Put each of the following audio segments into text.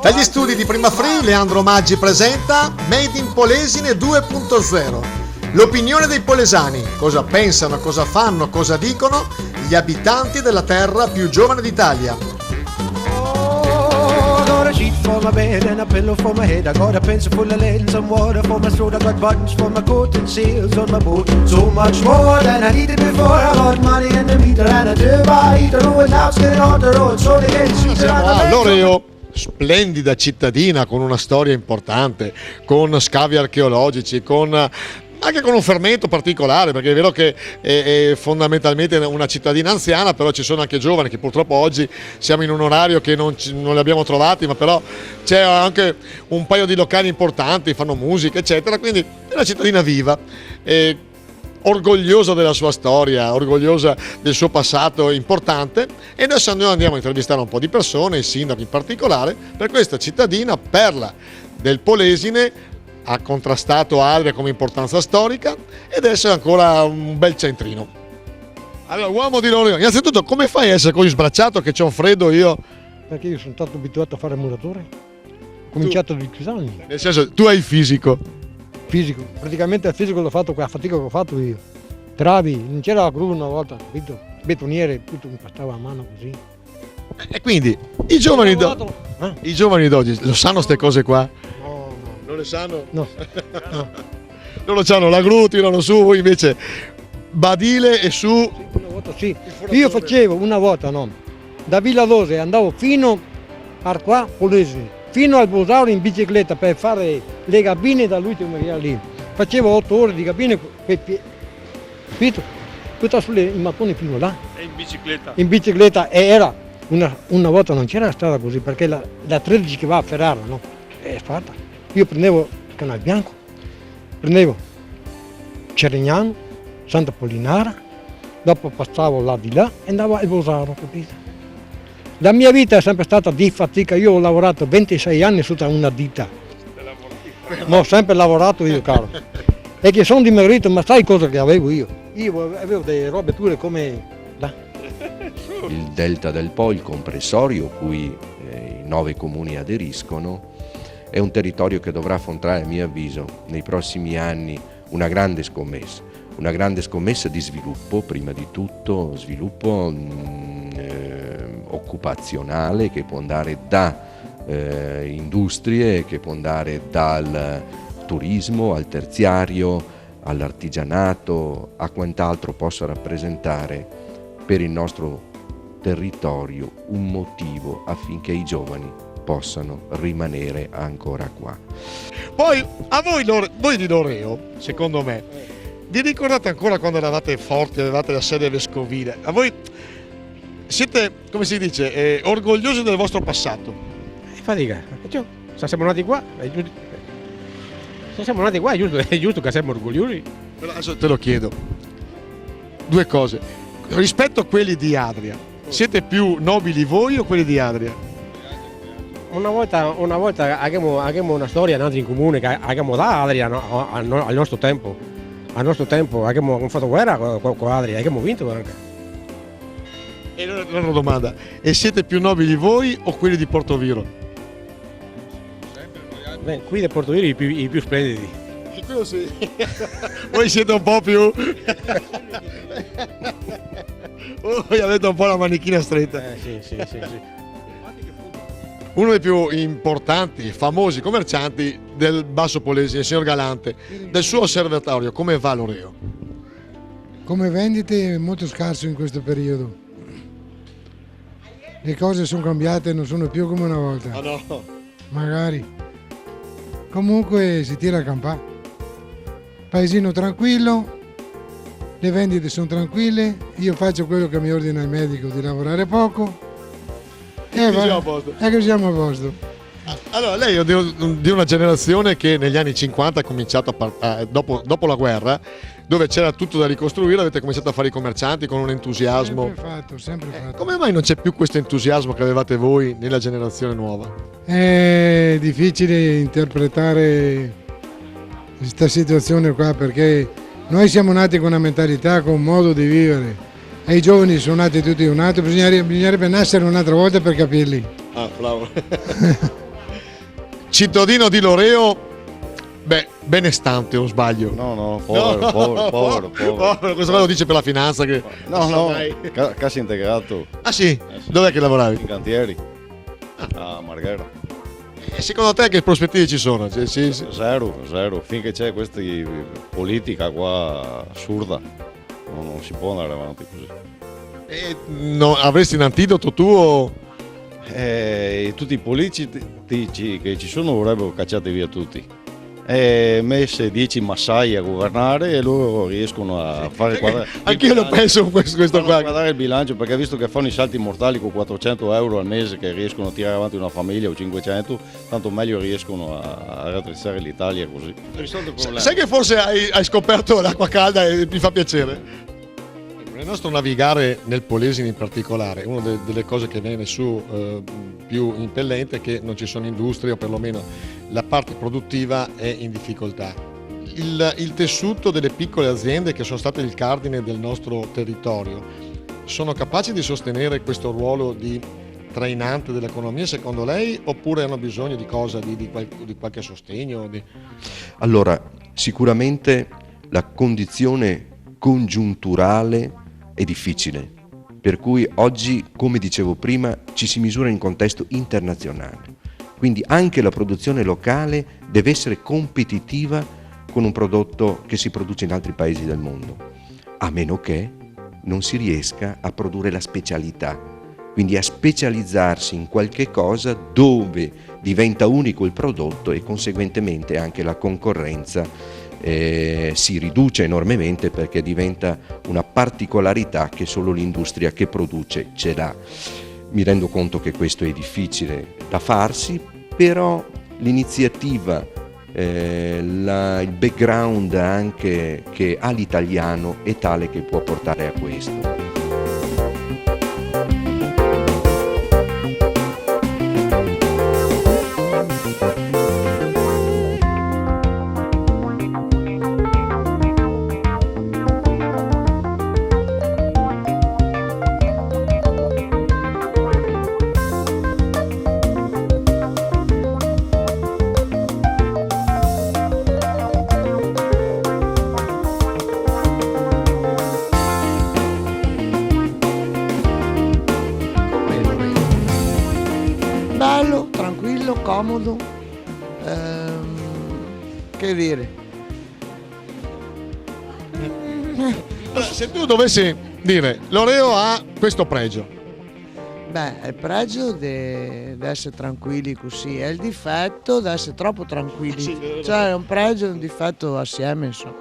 Dagli studi di Prima Free, Leandro Maggi presenta Made in Polesine 2.0. L'opinione dei polesani, cosa pensano, cosa fanno, cosa dicono gli abitanti della terra più giovane d'Italia. Sheet for my bed and a pillow for my head. I got a pencil full of lead and some water for my throat. I got buttons for my coat and sails on my boat. So much more than I needed before. I got money in the meter and a turbine heater. Oh, and now it's getting on the road. So they get sweeter. Siamo a Loreo, splendida cittadina con una storia importante, con scavi archeologici, anche con un fermento particolare, perché è vero che è fondamentalmente una cittadina anziana, però ci sono anche giovani che purtroppo oggi siamo in un orario che non li abbiamo trovati, ma però c'è anche un paio di locali importanti, fanno musica eccetera, quindi è una cittadina viva, orgogliosa della sua storia, orgogliosa del suo passato importante, e adesso noi andiamo a intervistare un po' di persone, il sindaco in particolare, per questa cittadina perla del Polesine. Ha contrastato Adria come importanza storica ed adesso è ancora un bel centrino. Allora, uomo di Loreo, innanzitutto come fai a essere così sbracciato che c'ho un freddo io? Perché io sono stato abituato a fare il muratore, ho cominciato a 18 anni. Nel senso, tu hai il fisico? Fisico, praticamente il fisico l'ho fatto con la fatica che ho fatto io. Travi, non c'era la gru una volta, capito? Betoniere, tutto mi passava a mano così. E quindi i giovani d'oggi lo sanno queste cose qua? Non le sanno? No. Loro hanno la gru, tirano su, voi invece badile e su. Una volta sì. Io facevo una volta, no, da Villa Dose andavo fino a qua, Polesine, fino al Bosauro in bicicletta per fare le cabine dall'ultimo via lì. Facevo 8 ore di cabine, capito? Tutta sulle mattoni fino là. E in bicicletta? In bicicletta, e era una volta non c'era strada così, perché la 13 che va a Ferrara, no? È fatta. Io prendevo il Canal Bianco, prendevo Cerignano, Santa Pollinara, dopo passavo là di là e andavo al Bosauro, capito? La mia vita è sempre stata di fatica, io ho lavorato 26 anni sotto una ditta, ma ho sempre lavorato io, caro. E che sono dimagrito, ma sai cosa che avevo io? Io avevo delle robe dure come là. Il delta del Po, il comprensorio, cui i 9 comuni aderiscono, è un territorio che dovrà affrontare, a mio avviso, nei prossimi anni una grande scommessa di sviluppo, prima di tutto sviluppo occupazionale, che può andare da industrie, che può andare dal turismo al terziario, all'artigianato, a quant'altro possa rappresentare per il nostro territorio un motivo affinché i giovani possano rimanere ancora qua. Poi a voi di Loreo, secondo me, vi ricordate ancora quando eravate forti, avevate la sede vescovile? A voi siete, come si dice, orgogliosi del vostro passato? Fatica, se siamo nati qua, è giusto che siamo orgogliosi. Però adesso te lo chiedo, due cose, rispetto a quelli di Adria, siete più nobili voi o quelli di Adria? Una volta abbiamo una storia nata in comune che abbiamo da Adria, no? al nostro tempo. Al nostro tempo abbiamo fatto guerra con Adria e abbiamo vinto anche. E allora una domanda, e siete più nobili voi o quelli di Portoviro? Beh, qui di Portoviro i più splendidi. Quello sì. Voi siete un po' più. Voi avete un po' la manichina stretta. Sì. Uno dei più importanti e famosi commercianti del Basso Polesine, il signor Galante, del suo osservatorio, come va Loreo? Come vendite molto scarso in questo periodo. Le cose sono cambiate, non sono più come una volta. Ah no? Magari. Comunque si tira a campare. Paesino tranquillo, le vendite sono tranquille, io faccio quello che mi ordina il medico, di lavorare poco. Siamo a posto. Che siamo a posto. Allora, lei è di una generazione che negli anni 50 ha cominciato dopo la guerra, dove c'era tutto da ricostruire, avete cominciato a fare i commercianti con un entusiasmo. Sempre fatto. Come mai non c'è più questo entusiasmo che avevate voi nella generazione nuova? È difficile interpretare questa situazione qua, perché noi siamo nati con una mentalità, con un modo di vivere. E i giovani sono nati tutti un altro, bisognerebbe nascere un'altra volta per capirli. Ah, bravo. cittadino di Loreo, beh, benestante o sbaglio? No, povero. Questo lo dice per la finanza che... No, cassa integrato Ah sì? Dov'è che lavoravi? in cantieri a Marghera. E secondo te che prospettive ci sono? Zero. Finché c'è questa politica qua assurda, non si può andare avanti così. E avresti un antidoto tu o... Tutti i politici che ci sono vorrebbero cacciati via tutti. Messe 10 massai a governare e loro riescono a fare Anch'io lo penso questo qua. guardare il bilancio, perché visto che fanno i salti mortali con 400 euro al mese che riescono a tirare avanti una famiglia o 500, tanto meglio riescono a raddrizzare l'Italia così. Sai che forse hai scoperto l'acqua calda e ti fa piacere? Nel nostro navigare nel Polesine in particolare, una delle cose che viene su più impellente è che non ci sono industrie, o perlomeno la parte produttiva è in difficoltà. Il tessuto delle piccole aziende, che sono state il cardine del nostro territorio, sono capaci di sostenere questo ruolo di trainante dell'economia secondo lei, oppure hanno bisogno di cosa? Di qualche sostegno? Allora, sicuramente la condizione congiunturale è difficile, per cui oggi, come dicevo prima, ci si misura in contesto internazionale. Quindi anche la produzione locale deve essere competitiva con un prodotto che si produce in altri paesi del mondo, a meno che non si riesca a produrre la specialità, quindi a specializzarsi in qualche cosa dove diventa unico il prodotto e conseguentemente anche la concorrenza si riduce enormemente, perché diventa una particolarità che solo l'industria che produce ce l'ha. Mi rendo conto che questo è difficile da farsi, però l'iniziativa, il background anche che ha l'italiano è tale che può portare a questo. Bello, tranquillo, comodo, che dire. Se tu dovessi dire Loreo ha questo pregio, Beh, il pregio di essere tranquilli così, è il difetto di essere troppo tranquilli. Sì, vero. Cioè è un pregio e un difetto assieme, insomma.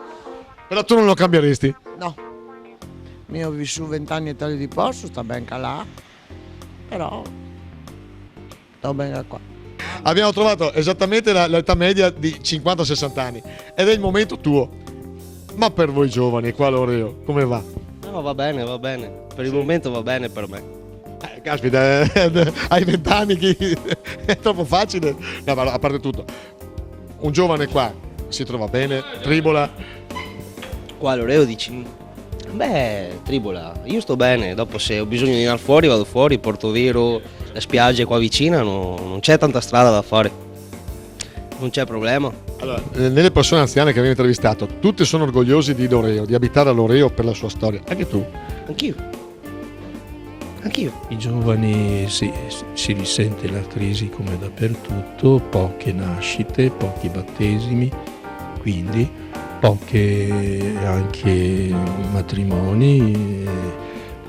però tu non lo cambieresti? No, io ho vissuto 20 anni a Italia di Posto, sta ben calà, però sto bene qua. Abbiamo trovato esattamente l'età media di 50-60 anni ed è il momento tuo. Ma per voi giovani qua Loreo, come va? No, va bene, per il momento va bene per me. Caspita, hai 20 anni, è troppo facile. No, ma a parte tutto, un giovane qua si trova bene, tribola. Qua Loreo dici, beh, tribola, io sto bene, dopo se ho bisogno di andare fuori vado fuori, Porto Vero, le spiagge qua vicina, non c'è tanta strada da fare, non c'è problema. Allora, nelle persone anziane che abbiamo intervistato, tutte sono orgogliosi di Loreo, di abitare a Loreo per la sua storia, anche tu. Anch'io. I giovani si risente la crisi come dappertutto, poche nascite, pochi battesimi, quindi poche anche matrimoni,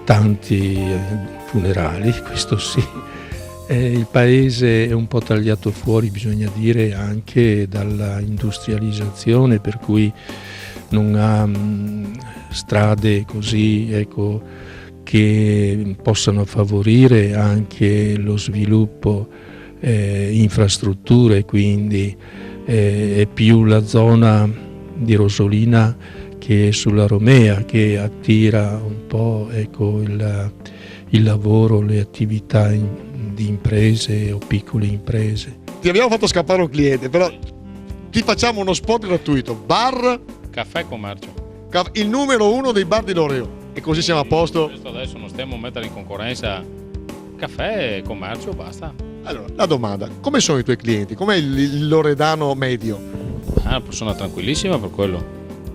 tanti funerali, questo sì. Il paese è un po' tagliato fuori, bisogna dire, anche dalla industrializzazione, per cui non ha strade così, ecco, che possano favorire anche lo sviluppo infrastrutture, quindi è più la zona di Rosolina che è sulla Romea che attira un po', ecco, il lavoro, le attività di imprese o piccole imprese. Ti abbiamo fatto scappare un cliente, però ti facciamo uno spot gratuito. Bar Caffè Commercio. il numero 1 dei bar di Loreo. E così siamo a posto. Questo adesso non stiamo a mettere in concorrenza caffè e commercio, basta. Allora, la domanda, come sono i tuoi clienti? Com'è il loredano medio? Una persona tranquillissima per quello,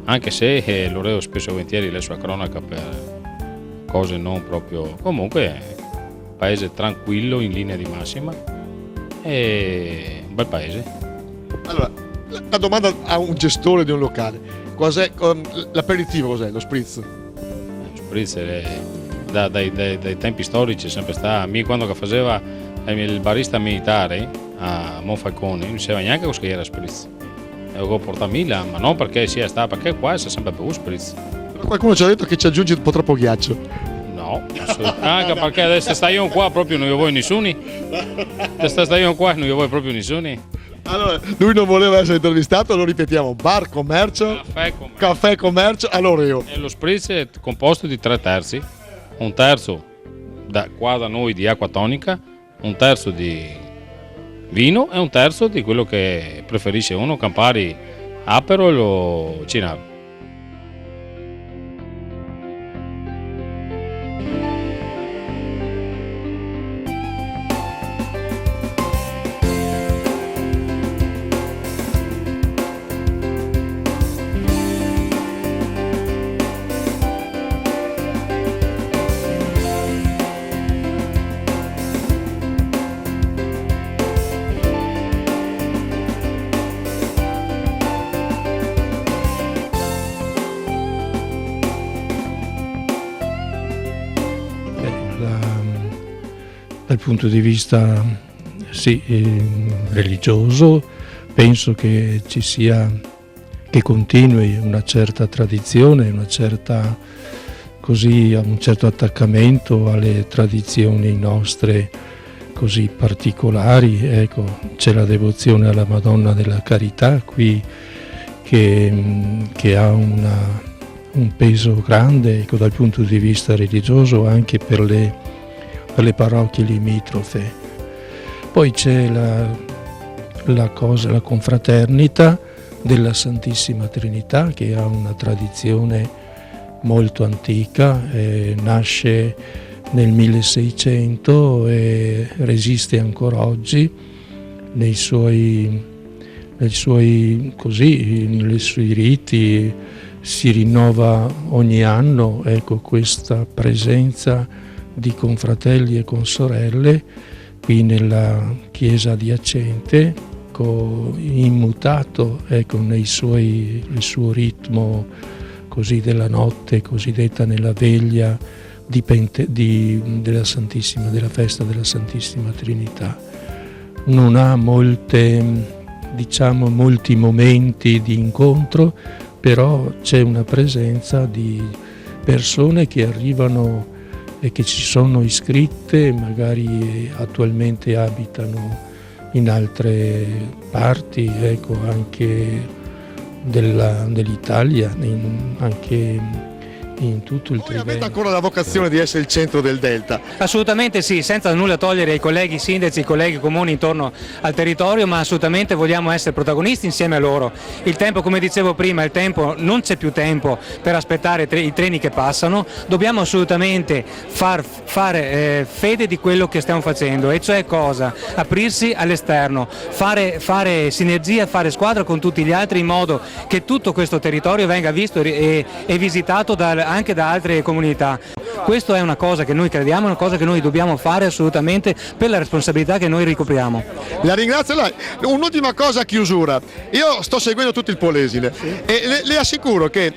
anche se Loreo spesso e volentieri la sua cronaca per cose non proprio... Comunque è un paese tranquillo in linea di massima e un bel paese. Allora, la domanda a un gestore di un locale, l'aperitivo cos'è? Lo spritz? Spritz dai tempi storici sempre sta. Quando faceva il barista militare a Monfalcone non sapeva neanche cosa era spritz. E ho portato Mila, ma non perché sia sta, perché qua si è sempre bevuto spritz. Però qualcuno ci ha detto che ci aggiungi un po' troppo ghiaccio. No, anche perché adesso stai io qua proprio non io vuoi nessuno. Adesso stai io qua non io vuoi proprio nessuno. Allora, lui non voleva essere intervistato, lo ripetiamo, bar commercio, caffè commercio a Loreo. E lo spritz è composto di 3/3, un terzo qua da noi di acqua tonica, un terzo di vino e un terzo di quello che preferisce uno, Campari, Aperol o Cinaro. Dal punto di vista religioso penso che che continui una certa tradizione, un certo attaccamento alle tradizioni nostre così particolari. Ecco, c'è la devozione alla Madonna della Carità qui che ha un peso grande, ecco, dal punto di vista religioso anche per le parrocchie limitrofe. Poi c'è la confraternita della Santissima Trinità, che ha una tradizione molto antica, nasce nel 1600 e resiste ancora oggi nei suoi riti, si rinnova ogni anno, ecco, questa presenza di confratelli e consorelle qui nella chiesa adiacente, immutato, ecco, il suo ritmo così della notte cosiddetta nella veglia della festa della Santissima Trinità. Non ha molti momenti di incontro, però c'è una presenza di persone che arrivano e che ci sono iscritte, magari attualmente abitano in altre parti, ecco, anche dell'Italia, anche in tutto il Trentino. Avete ancora la vocazione di essere il centro del Delta? Assolutamente sì, senza nulla togliere ai colleghi sindaci, ai colleghi comuni intorno al territorio, ma assolutamente vogliamo essere protagonisti insieme a loro. Il tempo, come dicevo prima, non c'è più tempo per aspettare i treni che passano, dobbiamo assolutamente fare fede di quello che stiamo facendo, e cioè cosa? Aprirsi all'esterno, fare sinergia, fare squadra con tutti gli altri, in modo che tutto questo territorio venga visto e visitato anche da altre comunità. Questo è una cosa che noi crediamo, è una cosa che noi dobbiamo fare assolutamente per la responsabilità che noi ricopriamo. La ringrazio. Un'ultima cosa a chiusura, io sto seguendo tutto il Polesine e le assicuro che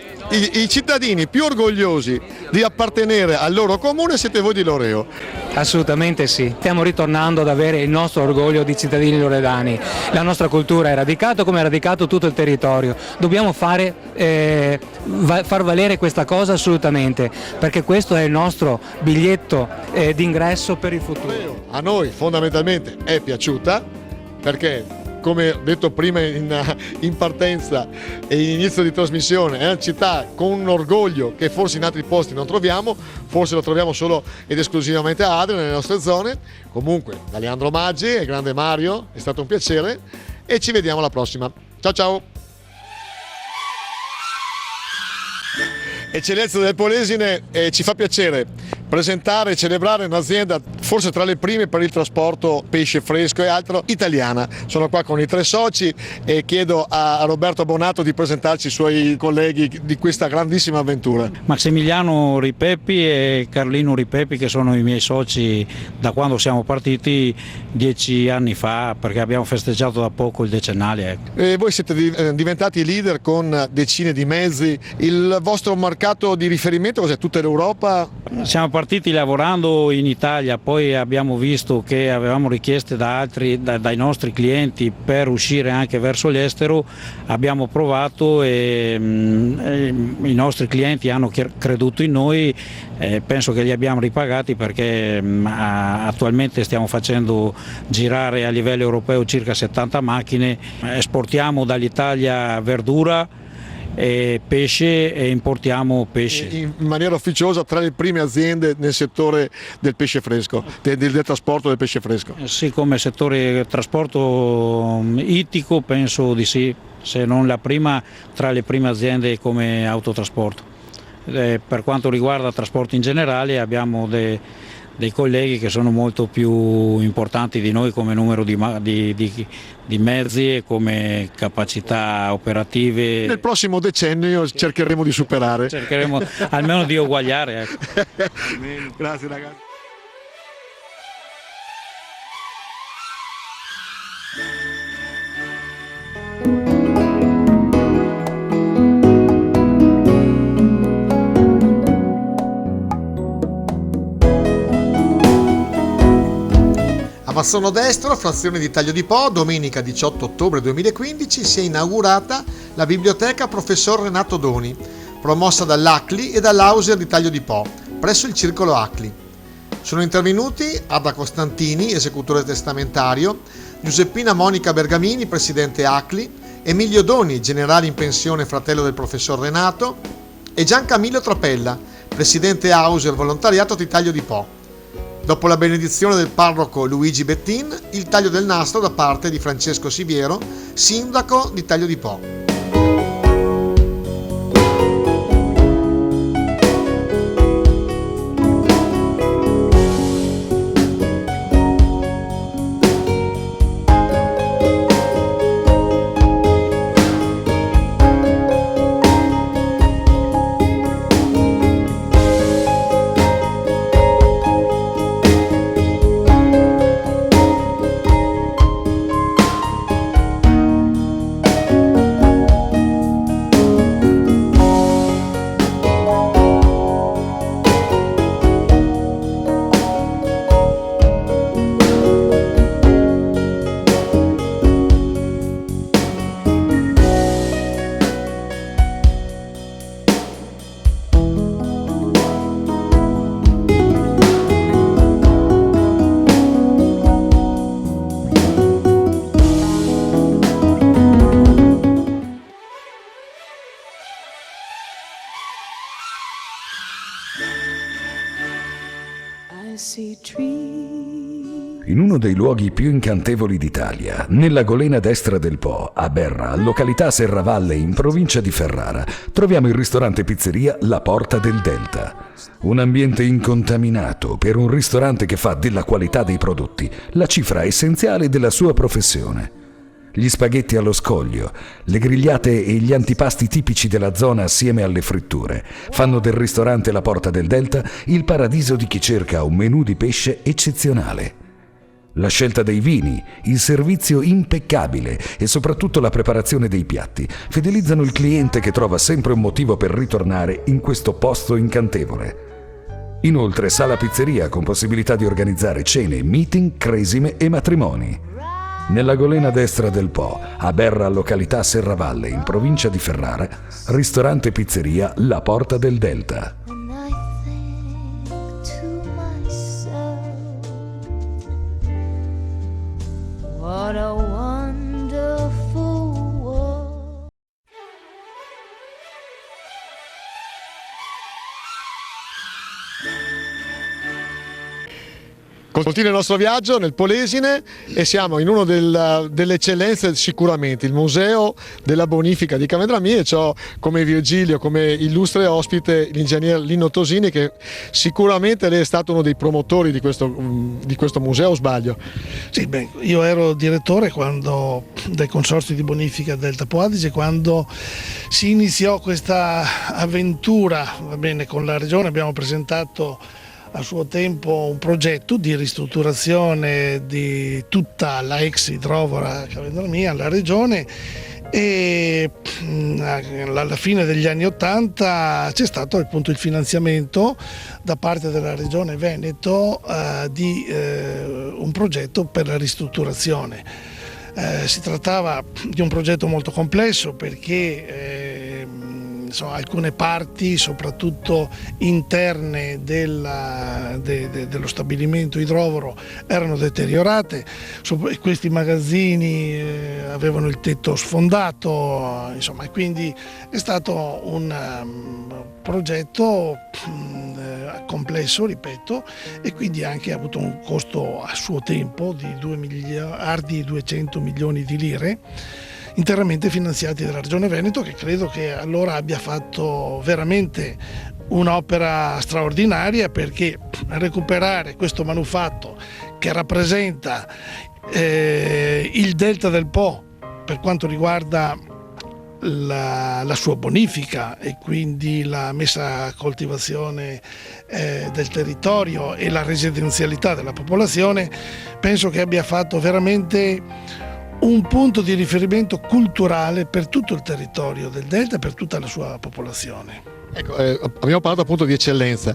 i cittadini più orgogliosi di appartenere al loro comune siete voi di Loreo. Assolutamente sì, stiamo ritornando ad avere il nostro orgoglio di cittadini loredani, la nostra cultura è radicata come è radicato tutto il territorio, dobbiamo far valere questa cosa assolutamente, perché questo è il nostro biglietto d'ingresso per il futuro. A noi fondamentalmente è piaciuta perché, come detto prima in partenza e in inizio di trasmissione, è una città con un orgoglio che forse in altri posti non troviamo, forse lo troviamo solo ed esclusivamente a Adria, nelle nostre zone. Comunque, da Leandro Maggi e grande Mario, è stato un piacere e ci vediamo alla prossima. Ciao ciao! Eccellenza del Polesine, ci fa piacere presentare e celebrare un'azienda forse tra le prime per il trasporto pesce fresco e altro italiana. Sono qua con i 3 soci e chiedo a Roberto Bonato di presentarci i suoi colleghi di questa grandissima avventura. Maximiliano Ripepi e Carlino Ripepi, che sono i miei soci da quando siamo partiti 10 anni fa, perché abbiamo festeggiato da poco il decennale. E voi siete diventati leader con decine di mezzi. Il vostro mercato di riferimento cos'è? Tutta l'Europa? Siamo partiti lavorando in Italia, poi abbiamo visto che avevamo richieste dai nostri clienti per uscire anche verso l'estero, abbiamo provato e i nostri clienti hanno creduto in noi, penso che li abbiamo ripagati perché attualmente stiamo facendo girare a livello europeo circa 70 macchine, esportiamo dall'Italia verdura e pesce e importiamo pesce. In maniera ufficiosa tra le prime aziende nel settore del pesce fresco, del trasporto del pesce fresco. Sì, come settore trasporto ittico penso di sì, se non la prima, tra le prime aziende come autotrasporto. Per quanto riguarda trasporto in generale abbiamo dei colleghi che sono molto più importanti di noi come numero di mezzi e come capacità operative. Nel prossimo decennio cercheremo di superare. Cercheremo almeno di uguagliare. Ecco. Grazie ragazzi. A Mazzone Destro, frazione di Taglio di Po, domenica 18 ottobre 2015 si è inaugurata la biblioteca Professor Renato Doni, promossa dall'ACLI e dall'Auser di Taglio di Po, presso il circolo ACLI. Sono intervenuti Ada Costantini, esecutore testamentario, Giuseppina Monica Bergamini, presidente ACLI, Emilio Doni, generale in pensione fratello del professor Renato, e Gian Camillo Trapella, presidente Auser Volontariato di Taglio di Po. Dopo la benedizione del parroco Luigi Bettin, il taglio del nastro da parte di Francesco Sibiero, sindaco di Taglio di Po. In uno dei luoghi più incantevoli d'Italia, nella golena destra del Po, a Berra, località Serravalle in provincia di Ferrara, troviamo il ristorante pizzeria La Porta del Delta. Un ambiente incontaminato per un ristorante che fa della qualità dei prodotti la cifra essenziale della sua professione. Gli spaghetti allo scoglio, le grigliate e gli antipasti tipici della zona assieme alle fritture fanno del ristorante La Porta del Delta il paradiso di chi cerca un menù di pesce eccezionale. La scelta dei vini, il servizio impeccabile e soprattutto la preparazione dei piatti fidelizzano il cliente che trova sempre un motivo per ritornare in questo posto incantevole. Inoltre sala pizzeria con possibilità di organizzare cene, meeting, cresime e matrimoni. Nella golena destra del Po, a Berra, località Serravalle, in provincia di Ferrara, ristorante pizzeria La Porta del Delta. What a wonderful world. Continua il nostro viaggio nel Polesine e siamo in una delle eccellenze sicuramente, il Museo della Bonifica di Cavendrami, e c'ho come Virgilio, come illustre ospite, l'ingegner Lino Tosini, che sicuramente lei è stato uno dei promotori di questo museo, o sbaglio? Sì, io ero direttore del Consorzio di Bonifica Delta Po Adige quando si iniziò questa avventura, va bene, con la Regione. Abbiamo presentato a suo tempo un progetto di ristrutturazione di tutta la ex idrovora Cavendrami alla Regione, e alla fine degli anni '80 c'è stato appunto il finanziamento da parte della Regione Veneto di un progetto per la ristrutturazione. Si trattava di un progetto molto complesso perché alcune parti, soprattutto interne dello stabilimento idrovoro, erano deteriorate. Questi magazzini avevano il tetto sfondato, insomma, e quindi è stato un progetto complesso, ripeto, e quindi anche ha avuto un costo a suo tempo di 2 miliardi e 200 milioni di lire, interamente finanziati dalla Regione Veneto, che credo che allora abbia fatto veramente un'opera straordinaria, perché recuperare questo manufatto che rappresenta il Delta del Po per quanto riguarda la sua bonifica e quindi la messa a coltivazione del territorio e la residenzialità della popolazione, penso che abbia fatto veramente un punto di riferimento culturale per tutto il territorio del Delta e per tutta la sua popolazione. Ecco, abbiamo parlato appunto di eccellenza.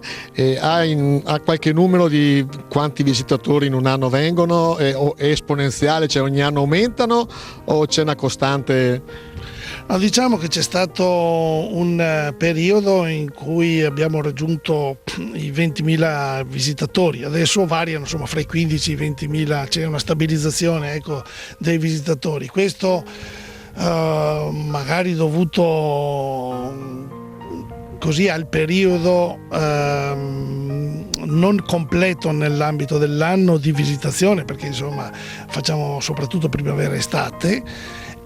Ha qualche numero di quanti visitatori in un anno vengono? È esponenziale, cioè ogni anno aumentano, o c'è una costante? No, diciamo che c'è stato un periodo in cui abbiamo raggiunto i 20.000 visitatori, adesso variano insomma fra i 15 e i 20.000, c'è una stabilizzazione, ecco, dei visitatori. Questo magari dovuto così al periodo non completo nell'ambito dell'anno di visitazione, perché insomma facciamo soprattutto primavera e estate,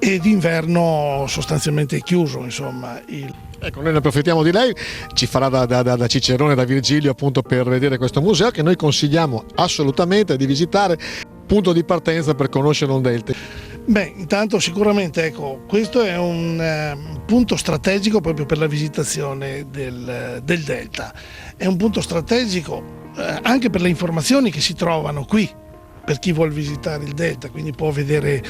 e d'inverno sostanzialmente chiuso, insomma. Ecco, noi ne approfittiamo di lei, ci farà da Cicerone, da Virgilio, appunto, per vedere questo museo che noi consigliamo assolutamente di visitare, punto di partenza per conoscere un Delta. Beh, intanto sicuramente, ecco, questo è un punto strategico proprio per la visitazione del Delta. È un punto strategico anche per le informazioni che si trovano qui, per chi vuol visitare il Delta, quindi può vedere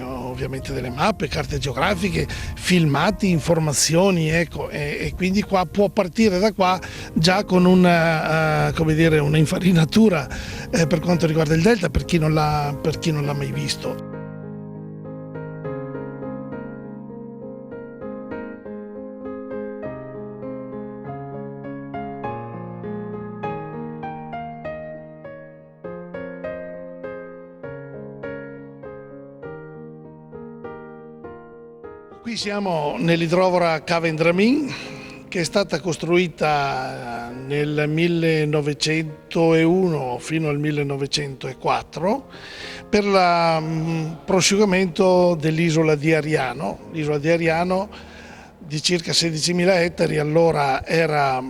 ovviamente delle mappe, carte geografiche, filmati, informazioni, ecco, e quindi qua può partire da qua già con un'infarinatura per quanto riguarda il Delta, per chi non l'ha mai visto. Qui siamo nell'idrovora Cavendramin, che è stata costruita nel 1901 fino al 1904 per il prosciugamento dell'isola di Ariano. L'isola di Ariano, di circa 16.000 ettari, allora era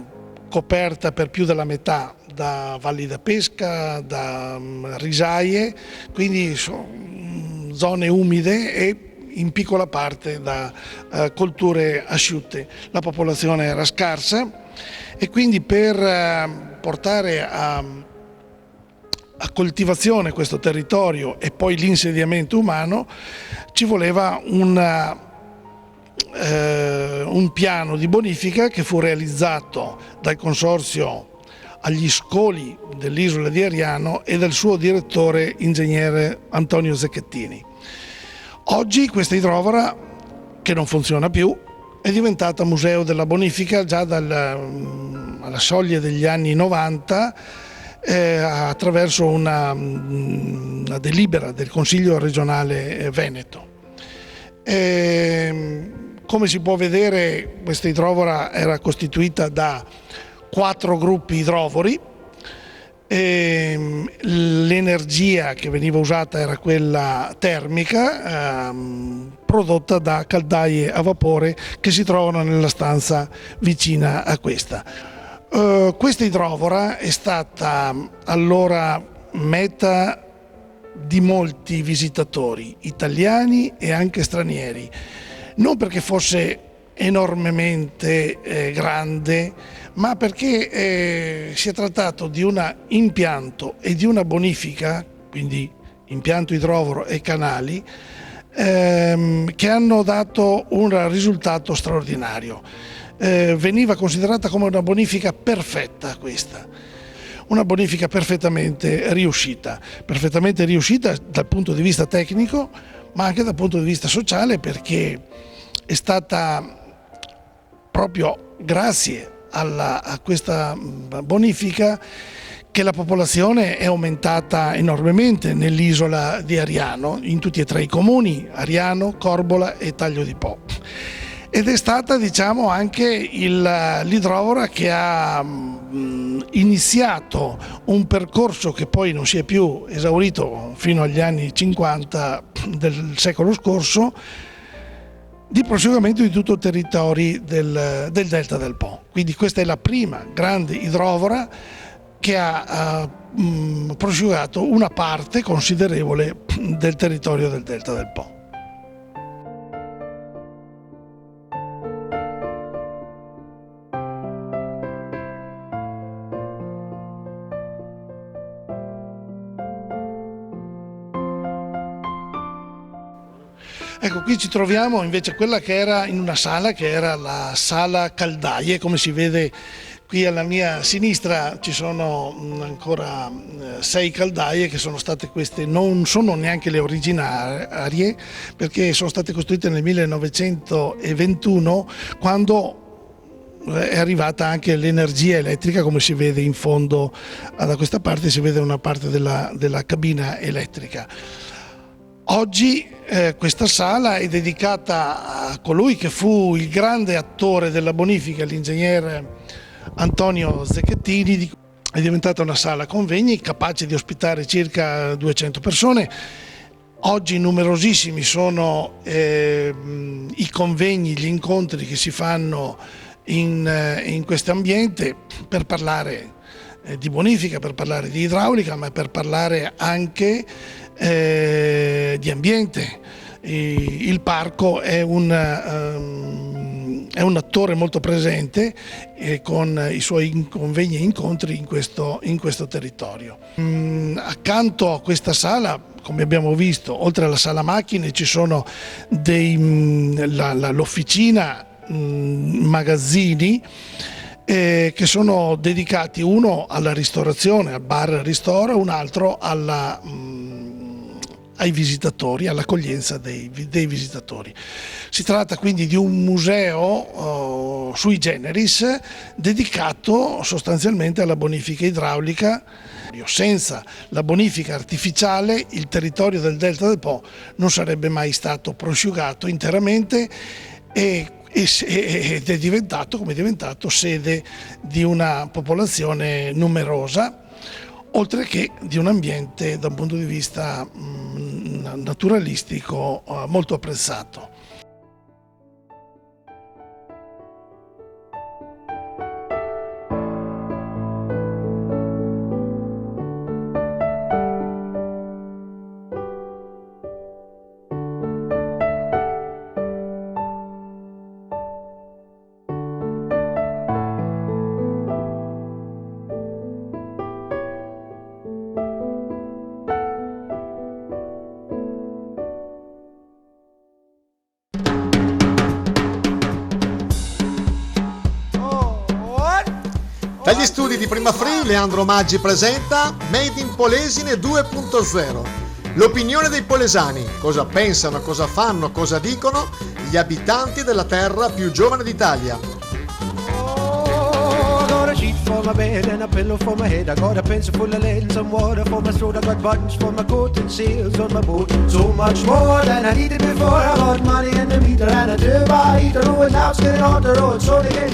coperta per più della metà da valli da pesca, da risaie, quindi zone umide, e in piccola parte da colture asciutte. La popolazione era scarsa e quindi per portare a coltivazione questo territorio e poi l'insediamento umano ci voleva un piano di bonifica che fu realizzato dal Consorzio agli Scoli dell'isola di Ariano e dal suo direttore ingegnere Antonio Zecchettini. Oggi questa idrovora, che non funziona più, è diventata museo della bonifica già alla soglia degli anni 90 attraverso una delibera del Consiglio regionale Veneto. Come si può vedere, questa idrovora era costituita da 4 gruppi idrovori L'energia che veniva usata era quella termica, prodotta da caldaie a vapore che si trovano nella stanza vicina a questa. Questa idrovora è stata allora meta di molti visitatori italiani e anche stranieri, non perché fosse enormemente grande, ma perché si è trattato di un impianto e di una bonifica, quindi impianto idrovoro e canali, che hanno dato un risultato straordinario. Veniva considerata come una bonifica perfetta questa, una bonifica perfettamente riuscita dal punto di vista tecnico, ma anche dal punto di vista sociale, perché è stata proprio grazie a questa bonifica che la popolazione è aumentata enormemente nell'isola di Ariano, in tutti e tre i comuni, Ariano, Corbola e Taglio di Po. Ed è stata, diciamo, anche l'idrovora che ha iniziato un percorso che poi non si è più esaurito fino agli anni 50 del secolo scorso, di prosciugamento di tutto il territorio del delta del Po. Quindi questa è la prima grande idrovora che ha prosciugato una parte considerevole del territorio del delta del Po. Ecco, qui ci troviamo invece quella che era in una sala, che era la sala caldaie. Come si vede qui alla mia sinistra ci sono ancora 6 caldaie che sono state queste, non sono neanche le originarie, perché sono state costruite nel 1921, quando è arrivata anche l'energia elettrica. Come si vede in fondo da questa parte, si vede una parte della cabina elettrica. Oggi questa sala è dedicata a colui che fu il grande attore della bonifica, l'ingegnere Antonio Zecchettini. È diventata una sala convegni capace di ospitare circa 200 persone. Oggi numerosissimi sono i convegni, gli incontri che si fanno in questo ambiente per parlare di bonifica, per parlare di idraulica, ma per parlare anche di ambiente. Il parco è un attore molto presente con i suoi convegni e incontri in questo territorio. Accanto a questa sala, come abbiamo visto, oltre alla sala macchine ci sono l'officina magazzini che sono dedicati, uno alla ristorazione, al bar ristora, un altro ai visitatori, all'accoglienza dei visitatori. Si tratta quindi di un museo sui generis dedicato sostanzialmente alla bonifica idraulica. Senza la bonifica artificiale il territorio del delta del Po non sarebbe mai stato prosciugato interamente ed è diventato, come è diventato, sede di una popolazione numerosa, oltre che di un ambiente da un punto di vista naturalistico molto apprezzato. Dagli studi di Prima Free, Leandro Maggi presenta Made in Polesine 2.0. L'opinione dei polesani, cosa pensano, cosa fanno, cosa dicono gli abitanti della terra più giovane d'Italia. Got a sheet for my bed and a pillow for my head. I got a pencil full of lead and some water for my throat. I got buttons for my coat and sails on my boat. So much more than I needed before. I got money in the meter and a turbo heater. Oh, and now it's getting on the road, so they get